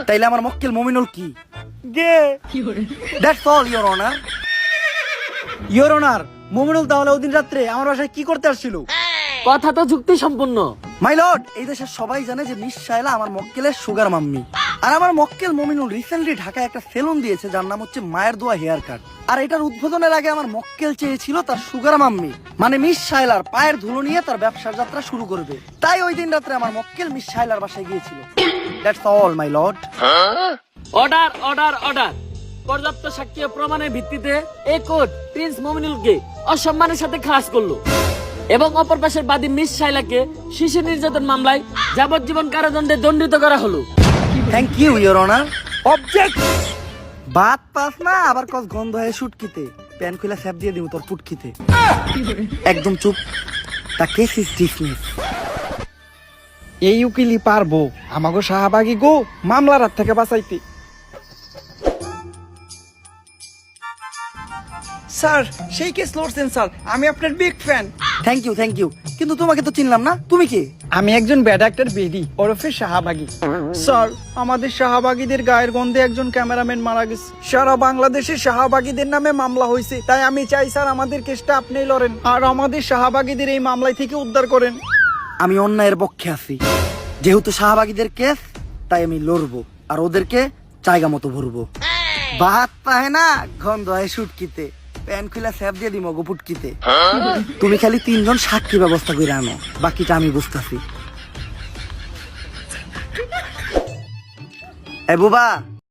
তাইলে আমার মক্কেল মমিনুল কি? Gay that's all your honour. Your honour, Mominul তাহলে ওদিন রাত্রে আমার বাসায় কি করতে আসছিল? কথা তো যুক্তি সম্পূর্ণ। মাই লর্ড, এই দেশের সবাই জানে যে মিস শায়লা আমার মক্কেলের সুগার মাম্মি। আর আমার মক্কেল মমিনুল রিসেন্টলি ঢাকায় একটা সেলুন দিয়েছে যার নাম হচ্ছে মায়ের দোয়া হেয়ার কাট। আর এটার উদ্বোধনের আগে আমার মক্কেল চেয়েছিল তার সুগার মাম্মি মানে মিস শায়লার পায়ের ধুলো নিয়ে তার ব্যবসার যাত্রা শুরু করবে। তাই ওই দিন রাত্রে আমার মক্কেল মিস শায়লার বাসায় গিয়েছিল। That's all my lord. Order order order. পর্যাপ্ত সাক্ষী ও প্রমাণের ভিত্তিতে এই কোর্ট প্রিন্স মমিনুলকে অসম্মানের সাথে খালাস করলো এবং অপর পাশের বাদী মিস শাইলাকে শিশু নির্যাতন মামলায় যাবজ্জীবন কারাদণ্ডে দণ্ডিত করা হলো। Thank you your honour. Object. বাত পাস না আবার কস গন্ধ হয় শুটকিতে, প্যান খুলে স্যাপ দিয়ে দিব তোর পুটকিতে। একদম চুপ। তা কেস ইজ ডিসমিস। এই উকিলই পারবো আমাগো শাহবাগী গো মামলার হাত থেকে বাঁচাইতে। স্যার সেই কেস লড়ছেন স্যার, আমি আপনার big fan. Thank you thank you, কিন্তু তোমাকে তো চিনলাম না, তুমি কে? আমি একজন ব্যাড অ্যাক্টর বেদি ওরফে শাহবাগী। স্যার আমাদের শাহবাগীদের গায়ের গন্ধে একজন ক্যামেরাম্যান মারা গেছে। সারা বাংলাদেশে শাহবাগীদের নামে মামলা হয়েছে, তাই আমি চাই স্যার আমাদের কেসটা আপনি লড়েন আর আমাদের শাহবাগীদের এই মামলায় থেকে উদ্ধার করেন। আমি অন্যায়ের পক্ষে আছি। যেহেতু শাহবাগীদের কেস তাই আমি লড়বো আর ওদেরকে জায়গা মতো ভরবো। বাত পায় না গন্ধ হয় শুটকিতে, প্যান খুলে স্যাপ দিয়ে দিমো গো পুটকিতে। তুমি খালি 3 জন সাক্ষী ব্যবস্থা করে আনো, বাকিটা আমি বুঝতেছি। এ বুবা,